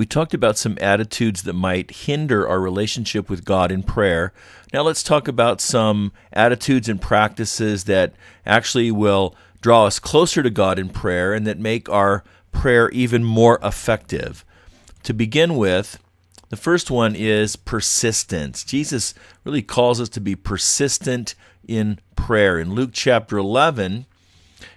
We talked about some attitudes that might hinder our relationship with God in prayer. Now let's talk about some attitudes and practices that actually will draw us closer to God in prayer and that make our prayer even more effective. To begin with, the first one is persistence. Jesus really calls us to be persistent in prayer. In Luke chapter 11,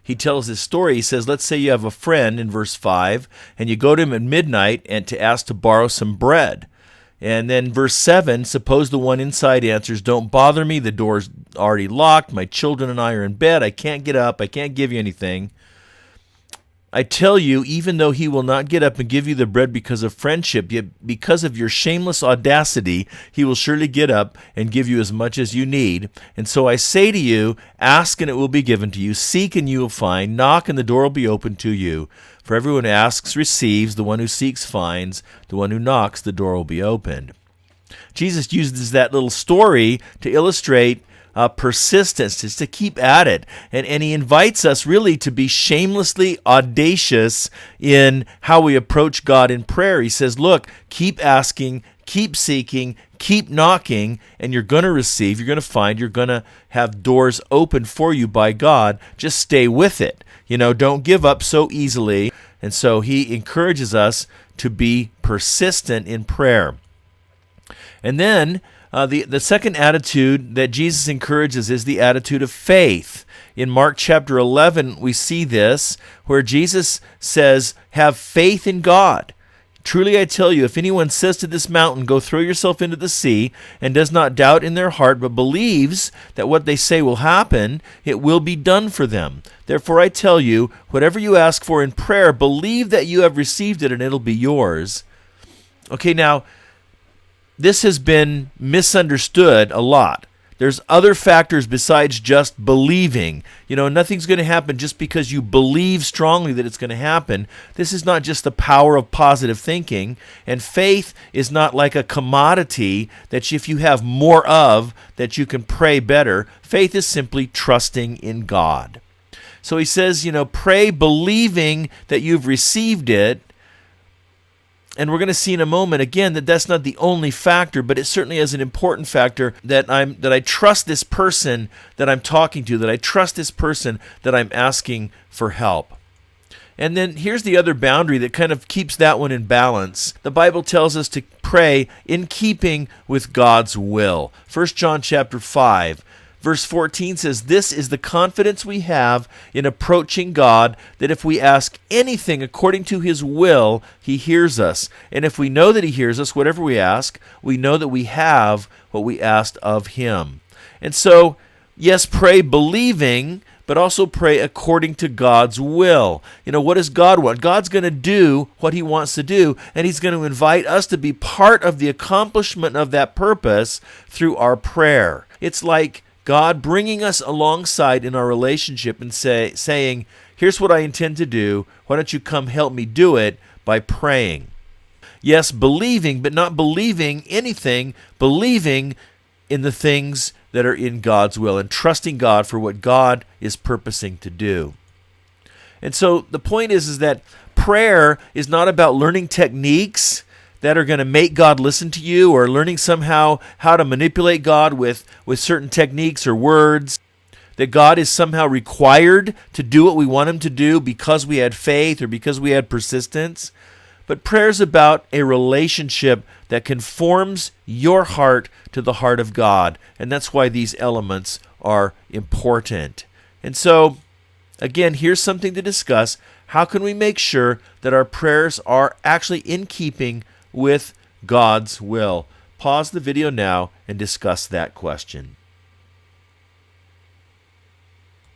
he tells this story. He says, let's say you have a friend in verse 5, and you go to him at midnight and to ask to borrow some bread. And then verse 7, suppose the one inside answers, don't bother me, the door's already locked, my children and I are in bed, I can't get up, I can't give you anything. I tell you, even though he will not get up and give you the bread because of friendship, yet because of your shameless audacity, he will surely get up and give you as much as you need. And so I say to you, ask and it will be given to you, seek and you will find, knock and the door will be opened to you. For everyone who asks receives, the one who seeks finds, the one who knocks, the door will be opened. Jesus uses that little story to illustrate persistence, just to keep at it. And he invites us really to be shamelessly audacious in how we approach God in prayer. He says, look, keep asking, keep seeking, keep knocking, and you're going to receive, you're going to find, you're going to have doors opened for you by God. Just stay with it. Don't give up so easily. And so he encourages us to be persistent in prayer. And then the second attitude that Jesus encourages is the attitude of faith. In Mark chapter 11, we see this, where Jesus says, have faith in God. Truly I tell you, if anyone says to this mountain, go throw yourself into the sea, and does not doubt in their heart, but believes that what they say will happen, it will be done for them. Therefore I tell you, whatever you ask for in prayer, believe that you have received it, and it'll be yours. Okay, now, this has been misunderstood a lot. There's other factors besides just believing. Nothing's going to happen just because you believe strongly that it's going to happen. This is not just the power of positive thinking. And faith is not like a commodity that if you have more of, that you can pray better. Faith is simply trusting in God. So he says, pray believing that you've received it. And we're going to see in a moment, again, that that's not the only factor, but it certainly is an important factor that I trust this person that I'm talking to, that I trust this person that I'm asking for help. And then here's the other boundary that kind of keeps that one in balance. The Bible tells us to pray in keeping with God's will. 1 John chapter 5. Verse 14 says, this is the confidence we have in approaching God, that if we ask anything according to his will, he hears us. And if we know that he hears us, whatever we ask, we know that we have what we asked of him. And so, yes, pray believing, but also pray according to God's will. What does God want? God's going to do what he wants to do, and he's going to invite us to be part of the accomplishment of that purpose through our prayer. It's like God bringing us alongside in our relationship and saying, here's what I intend to do. Why don't you come help me do it by praying? Yes, believing, but not believing anything, believing in the things that are in God's will and trusting God for what God is purposing to do. And so the point is that prayer is not about learning techniques that are going to make God listen to you, or learning somehow how to manipulate God with certain techniques or words, that God is somehow required to do what we want him to do because we had faith or because we had persistence. But prayer is about a relationship that conforms your heart to the heart of God, and that's why these elements are important. And so, again, here's something to discuss. How can we make sure that our prayers are actually in keeping with God's will? Pause the video now and discuss that question.